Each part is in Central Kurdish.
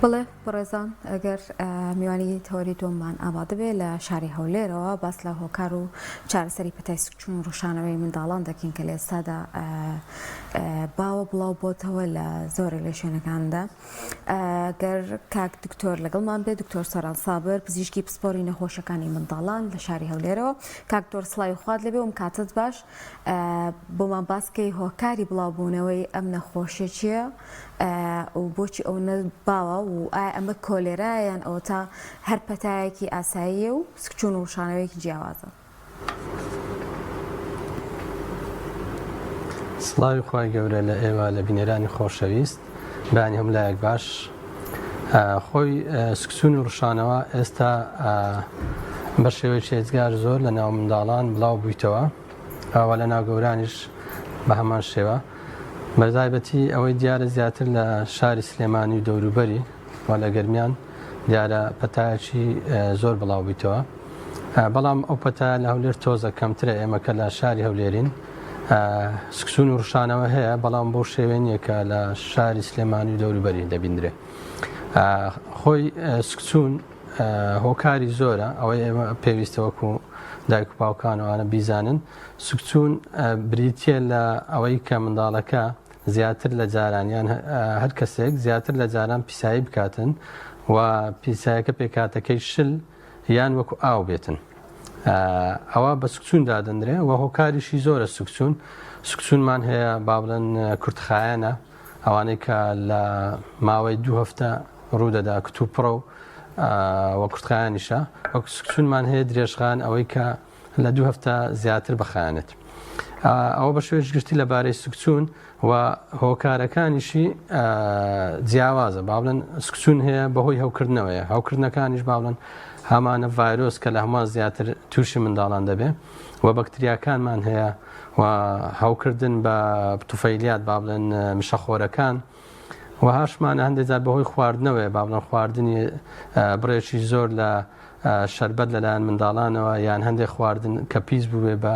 بڵێ بەڕێزان ئەگەر میوانی تەوەری تۆممان ئامادە بێ لە شاری هەولێرەوە باس لە هۆکار و چارەسەری پەتای سوکچوون و ڕۆژانەوەی منداڵان دەکەین کە لە ئێستادا باوە بڵاو بۆتەوە لە زۆرێک لە شوێنەکاندا. گەر کاک دکتۆر لەگەڵمان بێت دکتۆر سەران سابر پزیشکی پسپۆری نەخۆشەکانی منداڵان لە شاری هەولێرەوە. کاک دکتۆر سڵاوی خوارد لەبێ وم کاتت باش بۆمان باسکەی هۆکاری بڵاوبوونەوەی ئەم نەخۆشیە چییە و بۆچی ئەو باوە و ئایا ئەمە کۆلێرایان ئەوە تا هەر پەتایەکی ئاساییە و سکچوون و ڕشانەوەیەکی جیاوازە. سڵاوی خوای گەورە لە ئێوە لە بینێرانی خۆشەویست بانی هەم لایەک باش. خۆی سکچوون و ڕشانەوە ئێستا بە شێوەیەکی هێزگار زۆر لە ناو منداڵان بڵاو بوویتەوە ئەوە لە ناو گەورانیش بە هەمان شێوە. بەزایبەتی ئەوەی دیارە زیاتر لە شاری سلێمانی و دەوروبەری و لە گەرمیان دیارە پەتایەکی زۆر بڵاو بوویتەوە. بەڵام ئەو پەتایە لە هەولێر تۆزە کەمترە ئێمەکە لە شاری هەولێرین. سکچوون و ڕشانەوە هەیە بەڵام بۆ شێوێنیە کە لە شاری سلێمانی و دەوروبەری دەبیندرێ. خۆی سکچوون هۆکاری زۆرە ئەوەی ئێمە پێویستە وەکو دایک و باوکانەوانە بیزانن. سکچوون بریتە لە ئەوەی کە منداڵەکە زیاتر لە جارانیان هەر کەسێک زیاتر لە جاران پیسایی بکاتن و پیسایەکە پێکاتەکەی شل یان وەکو ئاو بێتن. ئەوە بە سکچوون دادەندرێ و هۆکاریشی زۆرە سکچوون. سکچوونمان هەیە با بڵێن کورتخایەنە ئەوانەی کە لە ماوەی 2 هەفتە ڕوودەدا کتوپڕە و کورتخایانیشە. وەکو سکچوونمان هەیە درێژخان ئەوەی کە لە 2 هەفتە زیاتر بەخایەنێت. ئەوە بە شێوەیەکی گشتی لەبارەی سکچوون و هۆکارەکانیشی جیاوازە. با بڵێن سکچوون هەیە بەهۆی هەوکردنەوەیە. هەوکردنەکانیش با بڵێن هەمانە ڤایرۆس کە لە هەمان زیاتر تووشی منداڵان دەبێ و بەکتریاکانمان هەیە و هەوکردن بە توفەیلیات با بڵێن مشەخۆرەکان و هاشمانە هەندێک جار بەهۆی خواردنەوەی با بڵێن خواردنی بڕێکی زۆر لە شەربەت لەلایەن منداڵانەوە یان هەندێک خواردن کە پیس بووێ بە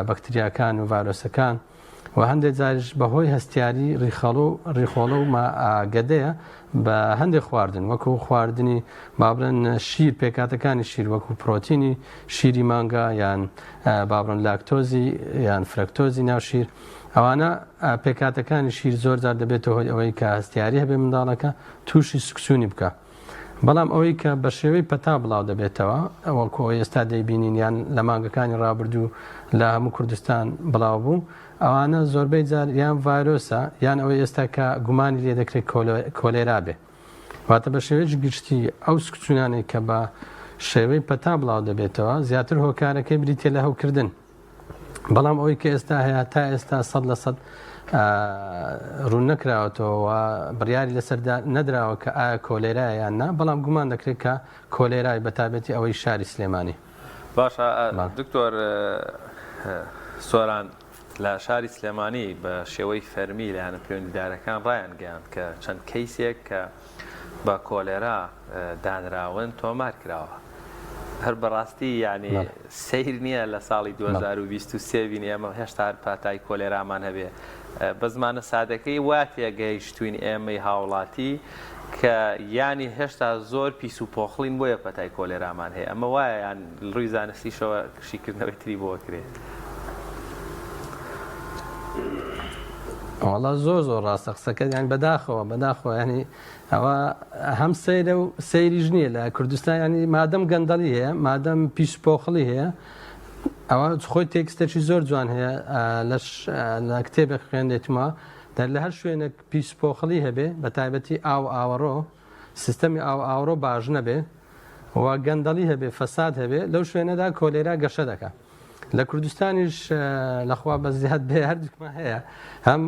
بەکتریاکان و ڤایرۆسەکان و هەندێک جاریش بەهۆی هەستیاری ڕیخۆڵە و گەدەیە بە هەندێک خواردن وەکو خواردنی با بڵێن شیر پێکاتەکانی شیر وەکو پرۆتینی شیری مانگا یان با بڵێن لاکتۆزی یان فرەکتۆزی ناو شیر. ئەوانە پێکاتەکانی شیر زۆر جار دەبێتەوە هۆی ئەوەی کە هەستیاری هەبێ منداڵەکە تووشی سکچوونی بکە. بەڵام ئەوەی کە بە شێوەی پەتا بڵاو دەبێتەوە ئەوەکو ئێستا دەیبینین یان لە مانگەکانی ڕابردوو لە هەموو کوردستان بڵاو بوو ئەوانە زۆربەی جار یان ڤایرۆسە یان ئەوەی ئێستا کە گومانی لێ دەکرێت کۆلێرا بێ. واتە بە شێوەیەکی گشتی ئەو سکچوونانێک کە بە شێوەی پەتا بڵاو دەبێتەوە زیاتر هۆکارەکەی بریتێ لە هەوکردن. بەڵام ئەوەی کە ئێستا هەیە تا ئێستا 100% ڕوون نەکراوەتەوە بڕیاری لەسەردا نەدراوە کە ئایا کۆلێرایە یان نا. بەڵام گومان دەکرێت کە کۆلێرای بەتابەتی ئەوەی شاری سلێمانی. باشە دکتۆر سۆران لە شاری سلێمانی بە شێوەی فەرمی لایەنە پەیوەندیدارەکان ڕایان گەیاند کە چەند کەیسێک کە بە کۆلێرا دانراون تۆمار کراوە. هەر بەڕاستی یعنی سیر نییە لە ساڵی 2023 بینی ئێمە هێشتا پاتای کۆلێرامان هەبێ. بە زمانە سادەکەی وا تێگەیشتوین ئێمەی هاوڵاتی کە ینی هێشتا زۆر پیس و پۆخڵین بۆیە پەتای کۆلێرامان هەیە. ئەمە وایە یان ڕووی زانستیشەوە کشیکردنەوەی تری بۆ کرێت. وڵا زۆر ڕاستە قسەکە یان بەداخەوە ینی ئەوە هەم سەیرە و سەیریش نییە لە کوردستان ینی مادەم گەندەڵی هەیە مادەم پیشپۆخڵی هەیە ئەوە خۆی تێکستێکی زۆر جوان هەیە لە کتێبێک خوێندێتمە لە هەر شوێنێک پیشپۆخڵی هەبێ بە تایبەتی ئاوڕۆ سیستەمی ئاوڕۆ باش نەبێ و گەندەڵی هەبێ فەساد هەبێ لەو شوێنەدا کۆلێرا گەشە دەکە. لە کوردستانیش لەخوا بە زیاد بێ هەردووکمە هەیە هەم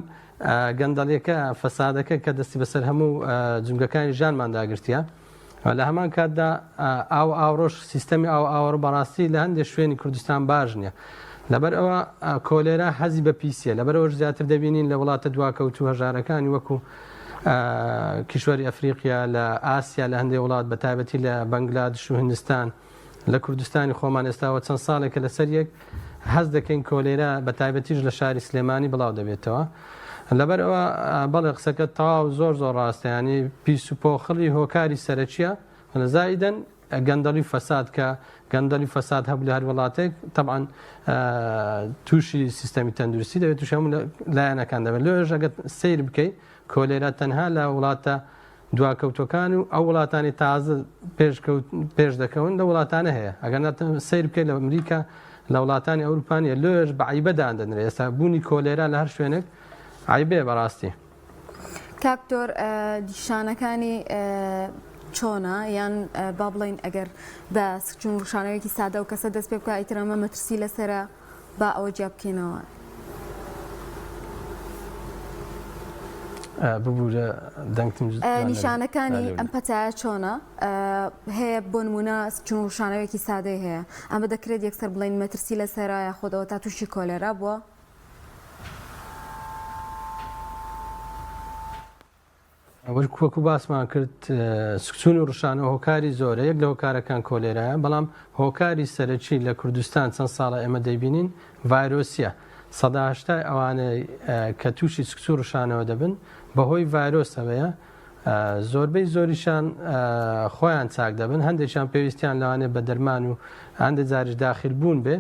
گەندەڵیەکە فەسادەکە کە دەستی بەسەر هەموو جونگەکانی ژانمان داگرتیە لە هەمان کاتدا ئاوڕۆژ سیستەمی ئاوڕۆ بەڕاستی لە هەندێک شوێنی کوردستان باش نییە. لەبەر ئەوە کۆلێرا حەزی بە پیسە لەبەرەوەش زیاتر دەبینین لە وڵاتە دواکەوتوو هەژارەکانی وەکو کیشوەری ئەفریقیا لە ئاسیا لە هەندێک وڵات بە تایبەتی لە بەنگلادش و هندستان لە کوردستانی خۆمان ئێستاوە چەند ساڵێکە لەسەر یەک هەز دەکەین کۆلێرا بە تایبەتیش لە شاری سلێمانی بڵاو دەبێتەوە. لەبەر ئەوە بەڵێ قسەکە تەواو زۆر ڕاستە، ینی پیس و پۆخڵی هۆکاری سەرەکیە لەزایدەن گەندەڵی فەساد کە گەندەڵی فەساد هەبوو لە هەر وڵاتێک طبعاً تووشی سیستەمی تەندروستی دەبێت توش هەموو لایەنەکان دەبێت. لێرەش ئەگەر سیر بکەیت کۆلێرە تەنها لە وڵاتە دواکەوتەکان و ئەو وڵاتانی تازە پێش دەکەون لە وڵاتانە هەیە. ئەگەر سیر بکەیت لە ئەمریکا لە وڵاتانی ئەوروپانیە لێرەش بە عیبەدان دەنرێت. ئێستا بوونی کۆلێرە لە هەر شوێنێک عیبێ بەڕاستی. کاکتۆر نیشانەکانی چۆنە یان با بڵین ئەگەر بە سکچون ڕشانەوەیەکی سادە و کەسە دەست پێ بکە ئیترەمە مەترسی لەسرە با ئەوە جیا بکەینەوە. ببوورە دەنگتم نیشانەکانی ئەم پەتایە چۆنە هەیە بۆ نمونە سکچون ڕشانەوەیەکی سادەی هەیە ئەمە دەکرێت یەکسەر بڵین مەترسی لەسەرە یا خۆدەوە تا تووشی کۆلێرا بووە. وەکو باسمان کرد سکچون و ڕشانە هۆکاری زۆرە، یەک لە هۆکارەکان کۆلێرایە، بەڵام هۆکاری سەرەکی لە کوردستان چەند ساڵە ئێمە دەیبینین ڤایرۆسیە. ١٨ ئەوانەی کە تووشی سکچون و ڕشانەوە دەبن بەهۆی ڤایرۆسەوەیە، زۆربەی زۆریشان خۆیان چاک دەبن، هەندێکیان پێویستیان لەوانێ بە دەرمان و هەندێک جاریش داخل بوون بێ،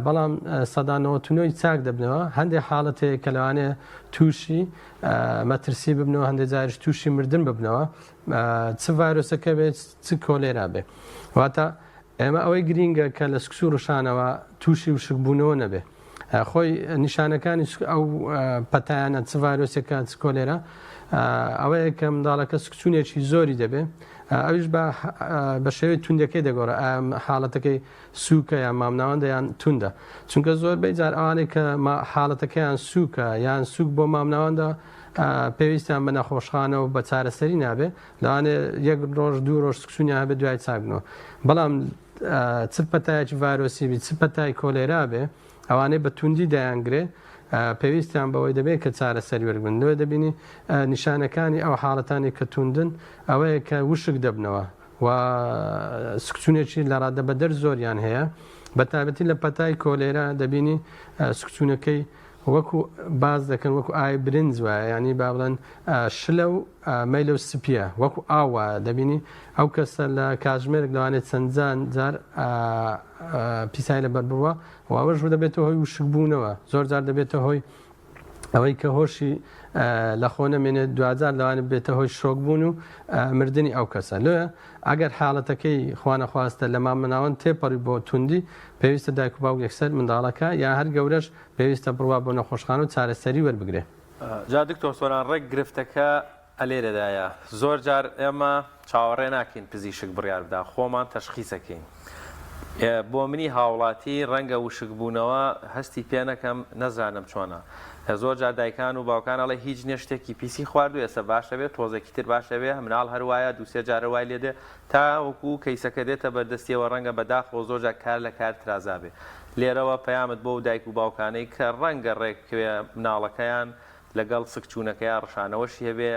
بەڵام ١٩٩ چاک دەبنەوە. هەندێک حاڵەتەیە کە لەوانەیە تووشی مەترسی ببنەوە، هەندێک جاریش تووشی مردن ببنەوە، چ ڤایرۆسەکە بێت چ کۆلێرا بێ. واتە ئێمە ئەوەی گرینگە کە لە سکچون و ڕشانەوە تووشی وشکبوونەوە نەبێ. خۆی نیشانەکانی ئەو پەتایانە چ ڤایرۆسێکە چ کۆلێرا ئەوەیە کە منداڵەکە سکچونێکی زۆری دەبێ، ئەویش بە شێوەی توندەکەی دەگۆڕە حاڵەتەکەی سووکە یان مامناوەندە یان توندە، چونکە زۆربەی جار ئەوانەی کە حاڵەتەکەیان سووکە یان سووک بۆ مامناوەندە پێویستیان بە نەخۆشخانەوە بە چارەسەری نابێ، لەوانێ یەک ڕۆژ دوو ڕۆژ سکچونیان هەبێ دوای چاکبنەوە. بەڵام چ پەتایەکی ڤایرۆسی بێ چ پەتای کۆلێرا بێ ئەوانەی بە توندی دەیانگرێ پێویستیان بەوەی دەبێت کە چارەسەری وەربن. لێ دەبینی نیشانەکانی ئەو حاڵەتانی کە توندن ئەوەیە کە وشک دەبنەوە و سکچونێکی لە ڕادە بەدەر زۆریان هەیە، بە تایبەتی لە پەتای کۆلێرا دەبینی سکچونەکەی وەکو باز دەکەن وەکو ئای برنج وایە، ینی با بڵێن شلە و مەیلە و سپیە وەکو ئاوە دەبینی ئەو کەسە لە کاتژمێرێک لەوانێت چەندجان جار پیسای لەبەر بووە و ئەوەش دەبێتەوە هۆی وشکبوونەوە، زۆر جار دەبێتە هۆی ئەوەی کە هۆشی لە خۆ نەمێنێت، دوجار لەوانێت بێتە هۆی شۆکبوون و مردنی ئەو کەسە. لێە ئەگەر حاڵەتەکەی خوانەخواستە لە مامناوەند تێپەڕی بۆ توندی پێویستە دایک و باوک یەکسەر منداڵەکە یا هەر گەورەش پێویستە بڕوا بۆ نەخۆشخانە و چارەسەری وەربگرێ. جا دکتۆر سۆران ڕێک گرفتەکە ئەلێرەدایە زۆر جار ئێمە چاوەڕێ ناکەین پزیشک بڕیار بدا، خۆمان تەشخیسەکەین. بۆ منی هاوڵاتی ڕەنگە وشکبوونەوە هەستی پێ نەکەم نەزانم چۆنە. زۆر جار دایکان و باوکان ئەڵێ هیچ نێشتێکی پیسی خواردو ئێستا باشە بێت تۆزێکی تر باشە بێ مناڵ هەروایە دووسێ جارە وای لێدێ تا وەکو کەیسەکە دێتە بەردەستیەوە ڕەنگە بەداخەوە زۆر جار کار لە کار ترازا بێ. لێرەوە پەیامت بۆ دایک و باوکانەی کە ڕەنگە ڕێکوێ مناڵەکەیان لەگەڵ سکچوونەکەیان ڕشانەوەشی هەبێ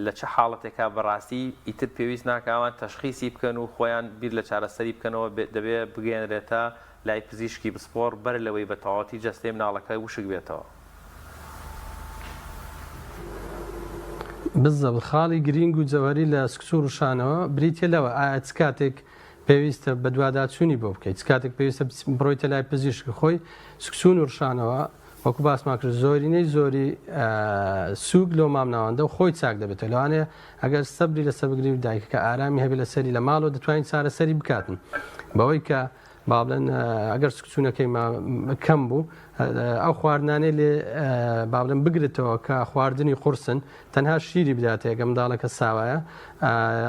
لە چه حاڵەتێکا بەڕاستی ئیتر پێویست ناکەوان تەشخیسی بکەن و خۆیان بیر لە چارەسەری بکەنەوە دەبێت بگەێنرێتە لای پزیشکی بسپۆر بەر لەوەی بە تەواوەتی جەستەی مناڵەکە وشک بێتەوە. بزەب خاڵی گرنگ و جەوەری لە سکچون و ڕشانەوە بریتە لەوە ئایا چ کاتێک پێویستە بە دوواداچوونی بۆ بکەیت، چ کاتێک پێویستە بڕۆیتە لای پزیشک خۆی سکچون و ڕشانەوە وەکو باسمان کرد زۆرینەی زۆری سووک لۆ مامناوەندە و خۆی چاک دەبێتە لەوانەیە ئەگەر سەبری لەسەر بگری و دایکەکە ئارامی هەبێت لەسەری لە ماڵەوە دەتوانین چارەسەری بکاتن بەوەی کە با بڵێن ئەگەر سکچوونەکەی کەم بوو ئەو خواردنانەی لێ با بڵێن بگرێتەوە کە خواردنی قورسن تەنها شیری بداتێ ئەگە منداڵەکە ساوایە،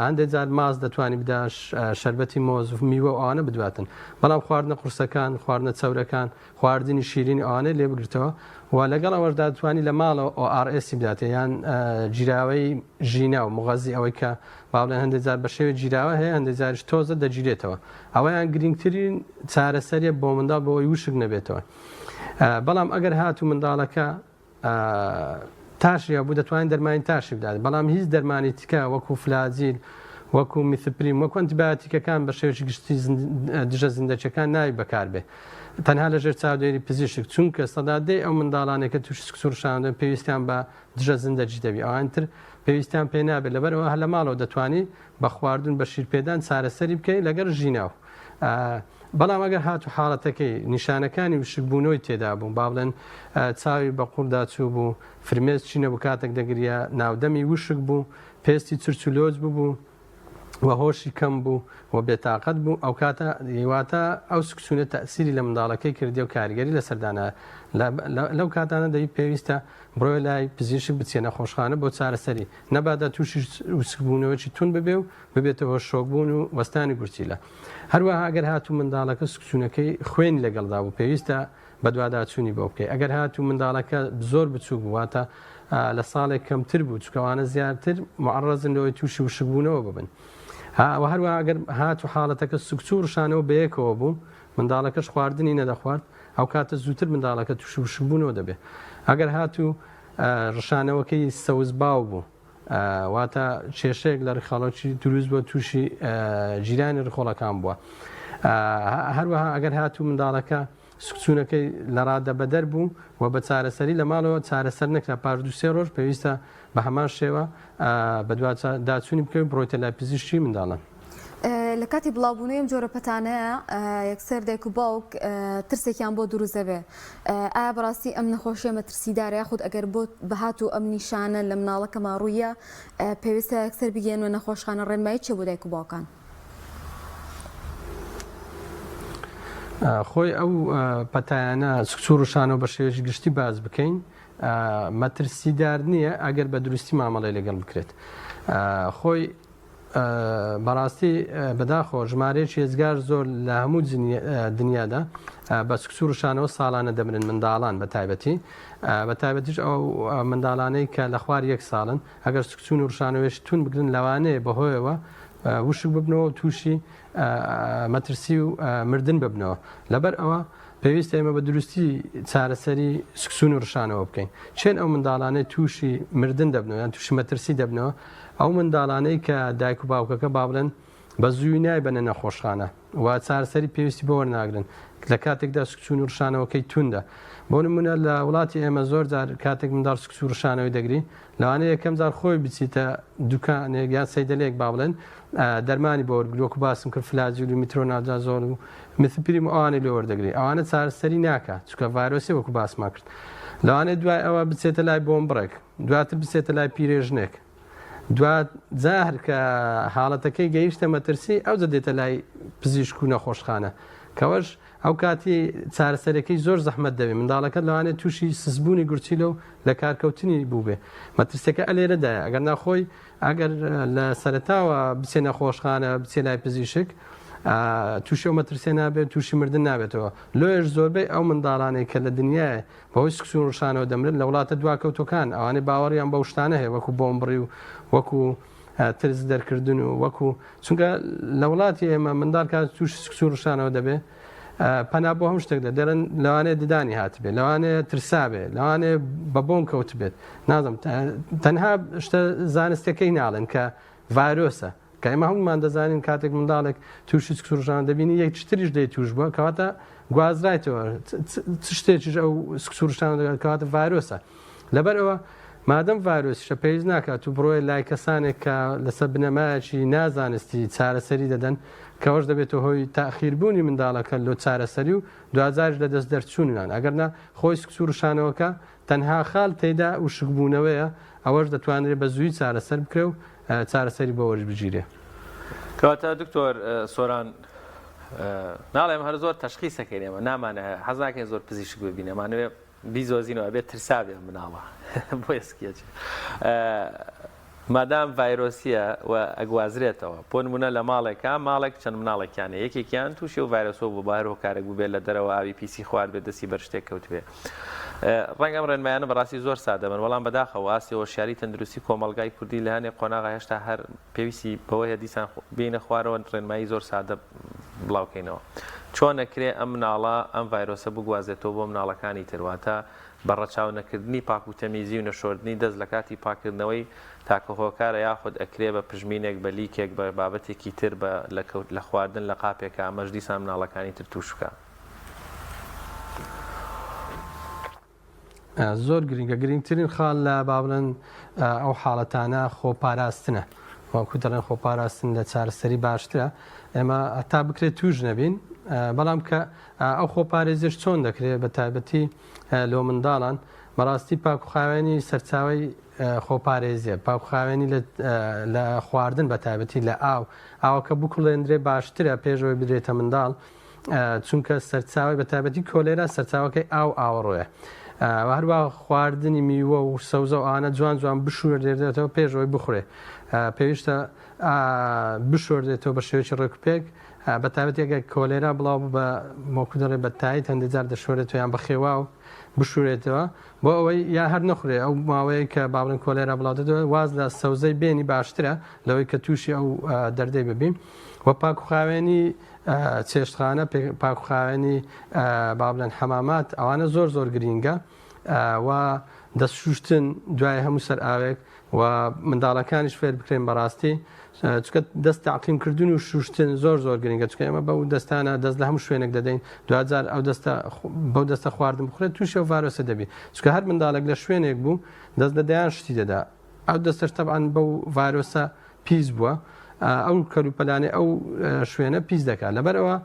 هەندێک جار ماز دەتوانانی بداش شەربەتی مۆز و میوە ئەوانە بدواتن، بەڵام خواردنە قورسەکان خواردنە چەورەکان خواردنی شیرین ئەوانە لێ بگرێتەوە و لەگەڵ ئەوەشدا دەتوانی لە ماڵەوە ORS بداتێ یان جیراوەی ژینە و مغەزی ئەوەی کە با بڵێن هەندێک جار بە شێوەی جیراوە هەیە هەندێک جاریش تۆزە دەگیرێتەوە، ئەوەیان گرنگترین چارەسەریە بۆ منداڵ بۆەوەی وشک نەبێتەوە. بەڵام ئەگەر هاتوو منداڵەکە تاشی بوو دەتوانین دەرمانی تاشی بدات، بەڵام هیچ دەرمانی تکە وەکو فلاجیل وەکو میثپریم وەکو ئەنتیبیۆتیکەکان بە شێوەیەکی گشتی دژە زیندەوچیەکان ناوی بەکاربێ تەنها لەژێر چاودێری پزیشک چونکە سەدادەی ئەو منداڵانێک کە تووشی سوورشاندن پێویستیان بە دژە زیندەجی دەبی ئەوانتر پێویستیان پێ نابێت لەبەرەوە هە لە ماڵەوە دەتوانی بە خواردن بە شیرپێدان چارەسەری بکەیت لەگەر ژیناو بەڵام ئەگەر هاتو حاڵەتەکەی نیشانەکانی وشکبوونەوەی تێدا بوو با بڵێن چاوی بە قوڵدا چوو بوو فرمێز چینە بوو کاتێک دەگریا ناودەمی وشک بوو پێستی چرچولۆز بوو وە هۆشی کەم بوو و بێتاقەت بوو ئەو کاتە هیواتە ئەو سکسونە تەسیری لە منداڵەکەی کردی و کاریگەری لە سەردانە لەو کاتانە دەی پێویستە بڕۆی لای پزیشک بچێنە خۆشخانە بۆ چارەسەری نەبادا تووشی وسکبوونەوەی تون ببێ و ببێتەوە شۆکبوون و وەستانی گورچیلە هەروەها ئەگەر هاتوو منداڵەکە سکسونەکەی خوێنی لەگەڵدا بوو پێویستە بە دوواداچوونی بۆ بکەیت ئەگەر هاتوو منداڵەکە زۆر بچوو بواتە لە ساڵێک کەمتر بوو چکەوانە زیاتر معڕەزن لەوەی تووشی وشکبوونەوە ببن هەروە ئەگەر هاتوو حاڵەتەکە سوکچوو ڕشانەوە بەیەکەوە بوو منداڵەکەش خواردنی نەدەخوارد ئەو کاتە زووتر منداڵەکە تووشی وشکبوونەوە دەبێت ئەگەر هاتوو ڕشانەوەکەی سەوز باو بوو واتە کێشەیەک لە ڕخاڵۆکی دروست بۆ تووشی جیرانی ڕخۆڵەکان بووە هەروەها ئەگەر هاتوو منداڵەکە سوکچوونەکەی لە ڕادە بەدەر بوو و بە چارەسەری لە ماڵەوە چارەسەر نەکرا پاش 2-3 ڕۆژ پێویستە بە هەمان شێوە بە داچوونی بکەوت بڕۆیتە لای پزیشکی منداڵان لە کاتی بڵاوبوونەیەم جۆرە پەتانەیە یەکسەر دایک و باوک ترسێکیان بۆ دروست دەبێ ئایا بەڕاستی ئەم نەخۆشیە مەترسیدارە یاخود ئەگەر بۆ بەهات و ئەم نیشانە لە مناڵەکە ماڕوویە پێویستە یەکسەر بگەێنوە نەخۆشخانە ڕێنمایی چێ بۆ دایک و باوکان خۆی ئەو پەتایانە سوکچوو ڕشانەوە بە شێوەیەکی گشتی باز بکەین مەترسیدار نییە ئەگەر بە دروستی مامەڵی لەگەڵ بکرێت خۆی بەڕاستی بەداخۆ ژمارەیەکی هێزگار زۆر لە هەموو دنیادا بە سوکچوو ڕشانەوە ساڵانە دەبرن منداڵان بە تایبەتیش ئەو منداڵانەی کە لە خوار 1 ساڵن ئەگەر سوکچوون و ڕشانەوەش تون بگرن لەوانەیە بەهۆیەوە وشک ببنەوە تووشی مەترسی و مردن ببنەوە لەبەر ئەوە پێویستە ئێمە بە دروستی چارەسەری سکسون و ڕشانەوە بکەین چێن ئەو منداڵانەی تووشی مردن دەبنەوە یان تووشی مەترسی دەبنەوە ئەو منداڵانەی کە دایک و باوکەکە با بڵێن بە زووی نایبەنە نەخۆشخانە و چارەسەری پێویستی بۆ وەرناگرن لە کاتێکدا سکسون و ڕشانەوەکەی توندە بۆ نمونە لە وڵاتی ئێمە زۆر جار کاتێک منداڵ سکسون و ڕشانەوەی دەگری لەوانەیە یەکەم جار خۆی بچیتە دوکانێک یان سەیدەلێک با بڵێن دەرمانی بۆ وەرگرۆک و باسم کرد فلاجیل و میترۆناجازۆل و مثلپریم ئەوانەی لێ وەردەگری ئەوانە چارەسەری ناکات چونکە ڤایرۆسی وەکو باسمان کرد لەوانەیە دوای ئەوە بچێتە لای بۆمبڕێک دواتر بچێتە لای پیرێژنێک دوات جار کە حاڵەتەکەی گەیشتە مەترسی ئەو دێتە لای پزیشک و نەخۆشخانە کەوەش ئەو کاتی چارەسەرەکەی زۆر زەحمەت دەبێت منداڵەکە لەوانێت تووشی سزبوونی گورچیلە و لە کارکەوتنی بوو بێ مەترسەکە ئەلێرەدایە ئەگەر ناخۆی ئەگەر لە سەرەتاوە بچێ نەخۆشخانە بچێ لای پزیشک تووشی ئەو مەترسێ نابێت تووشی مردن نابێتەوە لۆیش زۆربەی ئەو منداڵانەی کە لە دنیاە بەهۆی سکسون ڕشانەوە دەمرن لە وڵاتە دواکەوتەکان ئەوانەی باوەڕیان بە شتانە هەیە وەکو بۆمبڕی و وەکو ترس دەرکردن و وەکو چونکە لە وڵاتی ئێمە منداڵ کات تووشی سکسون ڕشانەوە دەبێت پەنا بۆ هەم شتێک دەرن لەوانەیە ددانی هاتبێت لەوانەیە ترسابێت لەوانەیە بە بۆم کەوت بێت نازم تەنها شتە زانستەکەی ناڵن کە ڤایرۆسە کە ئێمە هەمومان دەزانین کاتێک منداڵێک تووشی سکسوڕشان دەبینی یەک تریش دەی توش بووە کەواتە گوازرایتەوە شتێکیش ئەو سکسوڕشان کەواتە ڤایرۆسە لەبەرەوە مادەم ڤایرۆسیشە پێویست ناکات و بڕۆی لای کەسانێک کە لەسەر بنەمایەکی نازانستی چارەسەری دەدەن کەەوەش دەبێتەوە هۆی تاخیربوونی منداڵەکە لۆ چارەسەری و دوجارش لە دەست دەرچوونیان ئەگەرنا خۆی سکسوڕشانەوەکە تەنها خاڵ تێدا و شکبوونەوەیە ئەوەش دەتوانرێت بە زووی چارەسەر بکرێ و چارەسەری بۆ وەرج بگیرێ کەواتە دکتۆر سۆران ناڵێم هەر زۆر تەشخیصەکەین ئێمە نامانە حەزاکەین زۆر پزیشک ببینەمانەوێ بیزۆزینەوە بێت ترسابێ مناڵە بۆ ئێسکێک مادام ڤایرۆسیە و ئەگوازرێتەوە بۆ نمونە لە ماڵێکە ماڵێک چەند مناڵێکیانە یەکێکیان تووشی و ڤایرۆسۆ بۆ بار هۆکارێک بوو بێت لە دەرەوە ئاوی پیسی خوارد بێت دەستی بەر شتێک کەوت بێ ڕەنگەم ڕێنمایانە بەڕاستی زۆر سادەبن وەڵام بەداخەوە ئاسی هۆشیاری تەندروستی کۆمەلگای کوردی لە هەنێک قۆناغا هێشتا هەر پێویستی بەوەیە دیسان بینە خوارەوە ڕێنمایی زۆر سادە بڵاوکەینەوە چۆن نەکرێ ئەم مناڵە ئەم ڤایرۆسە بگوازێتەوە بۆ مناڵەکانی ترواتە بەڕەچاو نەکردنی پاک و تەمیزی و نەشۆردنی دەست لە کاتی پاکردنەوەی تاکە هۆکارە یاخود ئەکرێ بە پژمینێک بە لیکێک بە بابەتێکی تر لە خواردن لە قاپێکە ئەمەش دیسان مناڵەکانی تر توش بکە. زۆر گرنگە گرنگترین خاڵ لە بابرن ئەو حاڵەتانە خۆپاراستنە وەکو دەڵێن خۆپاراستن لە چارەسەری باشترە ئێمە هەتا بکرێت توش نەبین بەڵام کە ئەو خۆپارێزش چۆن دەکرێت بە تایبەتی لۆ منداڵان بەڕاستی پاکوخاوێنی سەرچاوی خۆپارێزیە پاکوخاوێنی لە خواردن بە تایبەتی لە ئاوەکە بکڵێندرێ باشترە پێشەوەی بدرێتە منداڵ چونکە سەرچاوی بە تایبەتی کۆلێرا سەرچاوەکەی ئاوەڕۆیە هەروە خواردنی میوە و سەوزە و ئانە جوان جوان بشوردێتەوە پێشەوەی بخورێ پێویستە بشوردێتەوە بە شێوەیەکی ڕێکوپێک بە تایبەت ئەگە کۆلێرا بڵاو بە مۆکو دەڕێ بە تایت هەندێک جار دەشوێتەوە یان بە خێوا و بشوورێتەوە بۆ ئەوەی یا هەر نەخورێ ئەو ماوەیە کە باڵن کۆلێرا بڵاودەوە واز لە سەوزەی بێنی باشترە لەوەی کە تووشی ئەو دەردەی ببین وە پاکوخاوێنی چێشتخانە پاکوخاوێنی با بڵێن حەمامات ئەوانە زۆر گرینگە و دەستشوشتن دوای هەموو سەر ئاوێک و منداڵەکانیش فێر بکرێن بەڕاستی چکە دەست تاقیم کردن و شوشتن زۆر گرنگە چکە ئێمە بەو دەستانە دەست لە هەموو شوێنێک دەدەین دوجار ئەو بەو دەستە خواردن بخورێت تووشی و ڤایرۆسە دەبێت چکە هەر منداڵێک لە شوێنێک بوو دەست لەدایان شتی دەدا ئەو دەستەش تەبعاً بەو ڤایرۆسە پیس بووە ئەو کەلوپەلانێ ئەو شوێنە پیس دەکات لەبەرەوە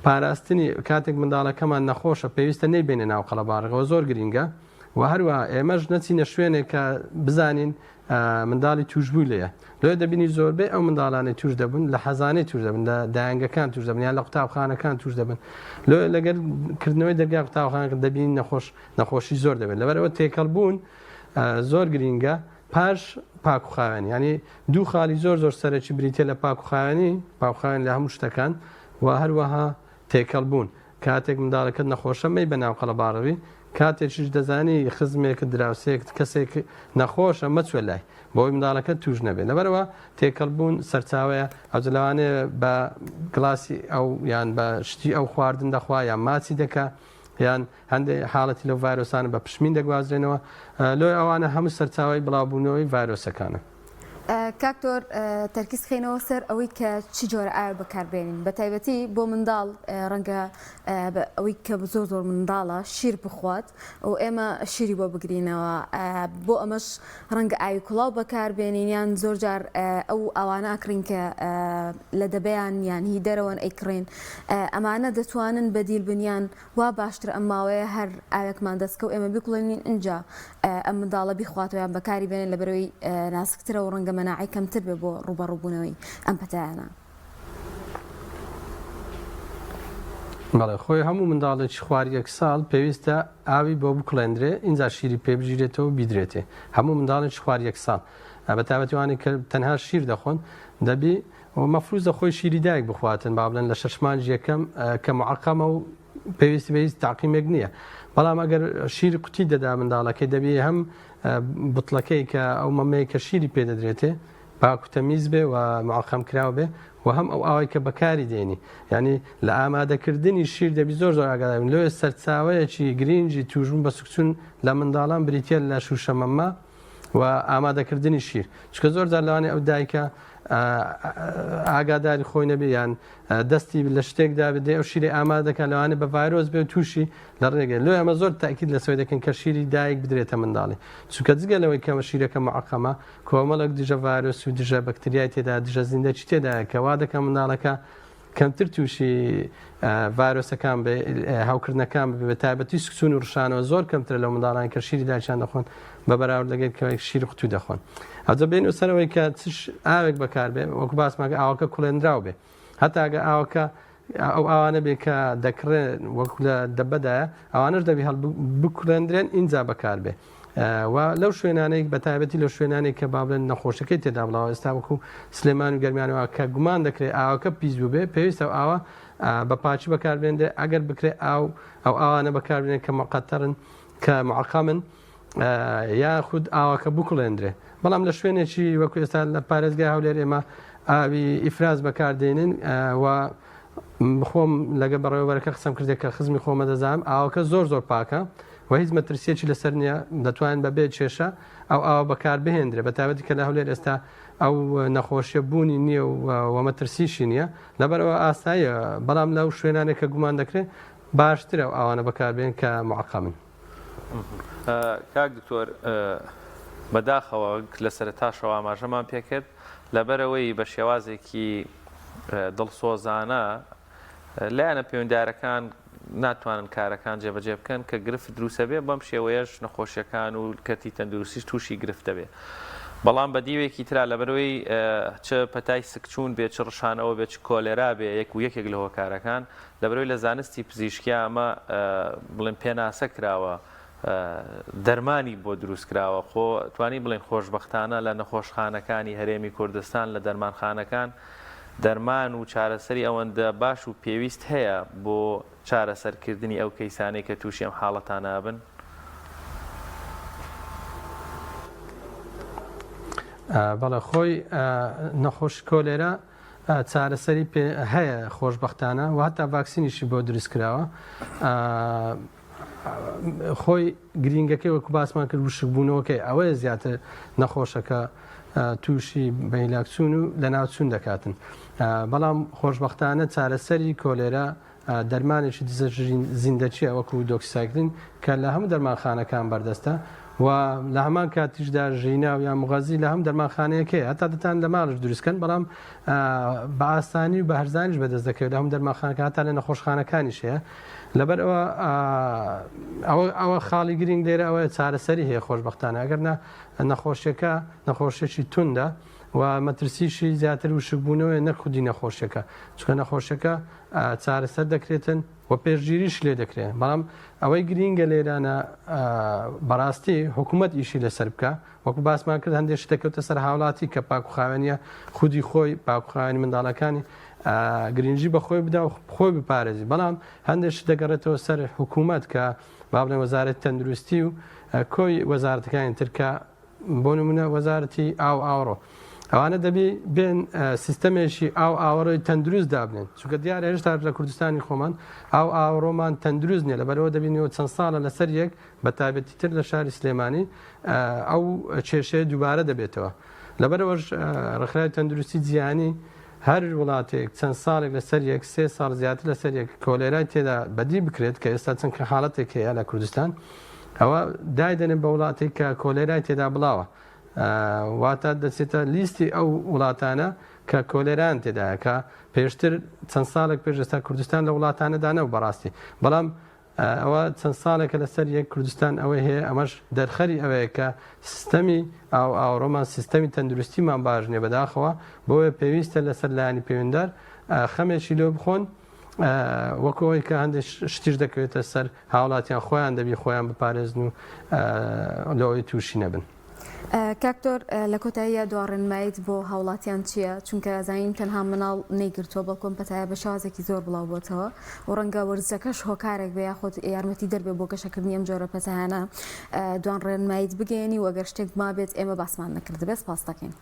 پاراستنی کاتێک منداڵەکەمان نەخۆشە پێویستە نەیبێنێ ناو قەڵەباڕەکەەوە زۆر گرینگە و هەروە ئێمەش نەچینە شوێنێک کە بزانین منداڵی توشبوو لێە لێ دەبینی زۆربەی ئەو منداڵانی توش دەبن لە حەزانەی توش دەبن لە دایانگەکان توش دەبن یان لە قوتابخانەکان توش دەبن لەگەر کردنەوەی دەرگای قوتابخانەکە دەبین نەخۆشی زۆر دەبێت لەبەرەوە تێکەڵبوون زۆر گرینگە پاش پاکوخاوێنی ینی دوو خاڵی زۆر سەرەکی بریتە لە پاکوخاوێن لە هەموو شتەکان و هەروەها تێکەڵبوون کاتێک منداڵەکەت نەخۆشە مەی بە ناو قەڵەباڕەوی کاتێکیش دەزانی خزمێکت دراوسێک کەسێک نەخۆشە مەچوە لای بۆی منداڵەکە توش نەبێت لەبەرەوە تێکەڵبوون سەرچاوەیە ئەو لەوانێ بە گڵاسی ئەو یان بە شتی ئەو خواردن دەخوا یان ماچی دەکا یان هەندێک حاڵەتی لەو ڤایرۆسانە بە پشمین دەگوازرێنەوە لۆی ئەوانە هەموو سەرچاوی بڵاوبوونەوەی ڤایرۆسەکانە. کاکتۆر تەرکیز خینەوە سەر ئەوەی کە چی جۆرە ئاوە بەکاربێنین بە تایبەتی بۆ منداڵ ڕەنگە ئەوەی کە زۆر منداڵە شیر بخوات و ئێمە شیری بۆ بگرینەوە بۆ ئەمەش ڕەنگە ئاوی کوڵاو بەکاربێنین یان زۆر جار ئەو ئەوانە ئاکرین کە لە دەبیان یان هی دەرەوەن ئەیکڕێن ئەمانە دەتوانن بەدیل بنیان وا باشتر ئەم ماوەیە هەر ئاوێکمان دەستکە و ئێمە بکڵێنین اینجا ئەم منداڵە بیخواتەوە یان بەکاری بێنن لە بەرەوەی ناسکترە و ڕەنگە مەناعی کەمتر بێ بۆ ڕوبەڕووبوونەوەی ئەم پەتایانە. بەڵێ خۆی هەموو منداڵێکی خواریەک ساڵ پێویستە ئاوی بۆ بکڵێندرێ اینجا شیری پێبژیرێتەوە بیدرێتێ هەموو منداڵێکی خواریەک ساڵ بە تایبەتیوانی کە تەنها شیر دەخۆن دەبی مەفروزە خۆی شیری دایک بخواتن با بڵێن لە 6 مانگی یەکەم کە معەقەمە و پێویست تاقیمێک نییە بەڵام ئەگەر شیری قوتی دەدا منداڵەکەی دەبی هەم بتڵەکەی کە ئەو مەمەیە کە شیری پێدەدرێتێ پاک و تەمیز بێ و معەقەم کراو بێ و هەم ئەو ئاوای کە بەکاری دێنی ینی لە ئامادەکردنی شیر دەبی زۆر ئاگاداربین لێ سەرچاوەیەکی گرنگی توژبوون بە سوکچوون لە منداڵان بریتە لە شوشە مەمە و ئامادەکردنی شیر چکە زۆر جار لەوانێ ئەو دایکە ئاگاداری خۆی نەبێ یان دەستی لە شتێکدا بدێ ئەو شیری ئامادەکە لەوانێ بە ڤایرۆس بێ و تووشی لە ڕێگە لێ ئەمە زۆر تاکید لەسەوەی دەکەن کە شیری دایک بدرێتە منداڵی چونکە جگەلەوەی کەمە شیرەکە معەقەمە کۆمەڵک دژە ڤایرۆس و دژە بەکتریای تێدا دژە زیندەکی تێدایە کە وا دەکەم منداڵەکە کەمتر تووشی ڤایرۆسەکان بێ هاوکردنەکان بە تایبەتی سوکچوون و ڕشانەوە زۆر کەمترە لەو منداڵان کە شیری داچیان دەخۆن بە بەراورد لەگەڵ کە شیر قوتو دەخۆن ئەوجە بین و سەرەوەی کە ئاوێک بەکاربێ وەکو باسماکە ئاوەکە کوڵێنراو بێ هەتا ئەگە ئاوەکە ئەو ئاوانە بێ کە دەکڕێن وەکو لە دەبەدایە ئەوانش دەبی هەڵ بکوڵێندرێن ئینجا بەکاربێ و لەو شوێنانەی بە تایبەتی لەو شوێنانێک کە با بڵێن نەخۆشەکەی تێدا بڵاوە ئێستا وەکو سلێمان و گەرمیانەوە کە گومان دەکرێت ئاوەکە پیس بوو بێ پێویستە ئاوە بە پاچی بەکاربێنرێ ئەگەر بکرێت ئەو ئاوانە بەکاربێنێت کە مەقەتەرن کە معەقەمن یاخود ئاوەکە بکڵێندرێ بەڵام لە شوێنێکی وەکو ئێستا لە پارێزگای هەولێر ئێمە ئاوی ئیفراز بەکاردێنن و خۆم لەگە بەڕێوەبەرەکە قسەم کردێک کە خزمی خۆمە دەزانم ئاوەکە زۆر پاکە و هیچ مەترسیەکی لەسەر نییە دەتوانین بەبێ کێشە ئەو بەکار بهێنرێ بە تایبەتی کە لە هەولێر ئێستا ئەو نەخۆشیە بوونی نییە و مەترسیشی نییە لەبەرەوە ئاساییە بەڵام لەو شوێنانێک کە گومان دەکرێت باشترە ئەوانە بەکاربێن کە معقەمن. کاک دکتۆر بەداخەوە لە سەرەتاشەوە ئاماژەمان پێکرد لەبەرەوەی بە شێوازێکی دڵسۆزانە لایەنە پەیوەندیدارەکان ناتوانن کارەکان جێبەجێ بکەن کە گرفت دروستە بێ بەم شێوەیەش نەخۆشیەکان و کەتی تەندروستیش تووشی گرفتە بێ. بەڵام بە دیوێکی ترا لەبەرەوەی چ پەتای سکچوون بێت چ ڕشانەوە بێت چ کۆلێرا بێ یەکێک لە هۆکارەکان لەبەرەوەی لە زانستی پزیشکی ئەمە بڵێن پێناسە کراوە دەرمانی بۆ دروست کراوە خۆ توانی بڵێن خۆشبەختانە لە نەخۆشخانەکانی هەرێمی کوردستان لە دەرمانخانەکان دەرمان و چارەسەری ئەوەندە باش و پێویست هەیە بۆ چارەسەرکردنی ئەو کەیسانەی کە تووشی ئەم حاڵەتانە بن. بەڵێ خۆی نەخۆش کۆلێرا چارەسەری هەیە خۆشبەختانە و هەتا ڤاکسینیشی بۆ دروست کراوە. خۆی گرنگەکەی وەکو باسمان کرد وشکبوونەوەکەی ئەوەیە زیاتر نەخۆشەکە تووشی بەهیلاکچوون و لە ناوچوون دەکاتن. بەڵام خۆشبەختانە چارەسەری کۆلێرا دەرمانێکی دزە زیندەچیە وەکو دۆکسیسایکلین کە لە هەموو دەرمانخانەکان بەردەستە و لە هەمان کاتیشدا ژینە و یان مغەزی لە هەم دەرمانخانەیەکەی هەتا دەتان لە ماڵش دروستکەن بەڵام بە ئاسانی و بە هەرزانیش بەدەست دەکەوێت لە هەم دەرمانخانەکە هەتا لە نەخۆشخانەکانیش هەیە. لەبەر ئەوە خاڵی گرنگ لێرە ئەوەیە چارەسەری هەیە خۆشبەختانە ئەگەر نەخۆشیەکە نەخۆشیێکی توندە و مەترسیشی زیاتر وشکبوونەوەی نەخودی نەخۆشیەکە چکە نەخۆشیەکە چارەسەر دەکرێتن و پێشگیریش لێ دەکرێت. بەڵام ئەوەی گرینگە لێرانە بەڕاستی حکوومەت ئیشی لەسەر بکە وەکو باسمان کرد هەندێک شتەکەوتە سەر هاوڵاتی کە پاکوخاوێنیە خودی خۆی پاکوخاوێنی منداڵەکانی گرنگجی بە خۆی بدا و خۆی بپارێزی. بەڵام هەندێک دەگەڕێتەوە سەر حکوومەت کە با بڵێن وەزارەتی تەندروستی و کۆی وەزارەتەکانی ترکە بۆ نمونە وەزارەتی ئاوڕۆ ئەوانە دەبی بێن سیستەمێکی ئاوڕۆی تەندروست دابنێن چونکە دیارە هێشتا لە کوردستانی خۆمان ئاوڕۆمان تەندروست نیە لەبەرەوە دەبینەوە چەند ساڵە لەسەر یەک بە تایبەتی تر لە شاری سلێمانی ئەو کێشەیە دووبارە دەبێتەوە. لەبەرەوەش ڕێکخراوی تەندروستی جیهانی هەر وڵاتێک چەند ساڵێک لەسەر یەک سێ ساڵ زیاتر لەسەر یەک کۆلێرای تێدا بەدی بکرێت کە ئێستا چەند حاڵەتێک هەیە لە کوردستان ئەوە دایدەنێن بە وڵاتێک کە کۆلێرای تێدا بڵاوە واتە دەچێتە لیستی ئەو وڵاتانە کە کۆلێران تێدایە کە پێشتر چەند ساڵێک پێش ئێستا کوردستان لە وڵاتانەدانە و بەڕاستی بەڵام ئەوە چەند ساڵێکە لەسەر یەک کوردستان ئەوەی هەیە ئەمەش دەرخەری ئەوەیە کە سیستەمی ئاوڕۆمان سیستەمی تەندروستیمان باش نیە بەداخەوە بۆیە پێویستە لەسەر لایەنی پەیوەنددار خەمێکی لێ بخۆن وەکەوەی کە هەندێک شتیش دەکەوێتە سەر هاوڵاتیان خۆیان دەبی خۆیان بپارێزن و لەوەی تووشی نەبن. کاکتۆر لە کۆتاییە دواڕێنمایت بۆ هاوڵاتیان چییە؟ چونکە زانین تەنها مناڵ نەیگرتووە بەڵکۆم پەتایە بە شازێکی زۆر بڵاو بۆتەوە و ڕەنگە وەرزەکەش هۆکارێک بە یاخۆت یارمەتی دەربێ بۆ گەشەکردنی ئەم جۆرە پەتایانە دوان ڕێنمایت بگەێنی و ئەگەر شتێک ما بێت ئێمە باسمان نەکرد بێت سپاس دەکەین.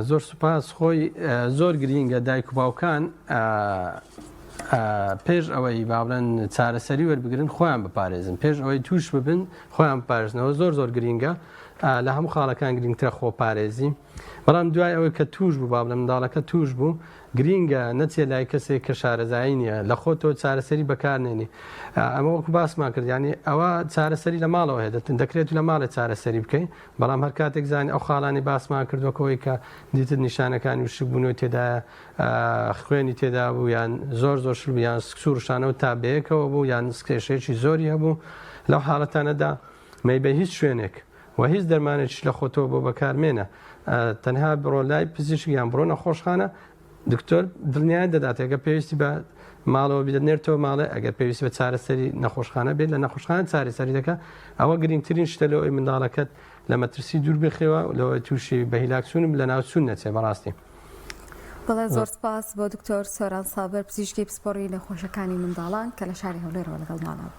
زۆر سوپاس. خۆی زۆر گرینگە دایک و باوکان پێش ئەوەی باڵێن چارەسەری وەربگرن خۆیان بپارێزن پێش ئەوەی توش ببن خۆیان بپارێزنەوە زۆر گرینگە لە هەموو خاڵەکان گرنگترە خۆپارێزی. بەڵام دوای ئەوەی کە توش بوو با بڵێن منداڵەکە توش بوو گرینگە نەچێ لای کەسێک کە شارەزایی نییە لە خۆتەوە چارەسەری بەکارنێنی. ئەمە وەکو باسمان کرد ینی ئەوە چارەسەری لە ماڵەوە هەیە دەکرێت لە ماڵێ چارەسەری بکەین بەڵام هەر کاتێک زانانی ئەو خاڵانی باسمان کردوەکەوەی کە دیتر نیشانەکانی وشکبوونەوە تێدایە خوێنی تێدا بوو یان زۆر شل یان سوورشانەوە تا بەیەکەوە بوو یان کێشەیەکی زۆری هەبوو لەو حاڵەتانەدا مەیبە هیچ شوێنێک و هیچ دەرمانێکیش لە خۆتەوە بۆ بەکارمێنە تەنها بڕۆ لای پزیشک یان بڕۆ نەخۆشخانە دکتۆر دڵنیای دەدات ئەگەر پێویستی بە ماڵەوە بدەنێتەوە ماڵێ ئەگەر پێویستی بە چارەسەری نەخۆشخانە بێت لە نەخۆشخانە چارەسەری دەکە ئەوە گرنگترین شتە لەوەی منداڵەکەت لە مەترسی دوور بخێەوە لەوەی تووشی بەهیلاکچوونم لە ناوچوون نەچێ بەڕاستی. بەڵێ زۆر سپاس بۆ دکتۆر سۆران سابر پزیشکی پسپۆڕی نەخۆشەکانی منداڵان کە لە شاری هەولێرەوە لەگەڵ ماڵەوە.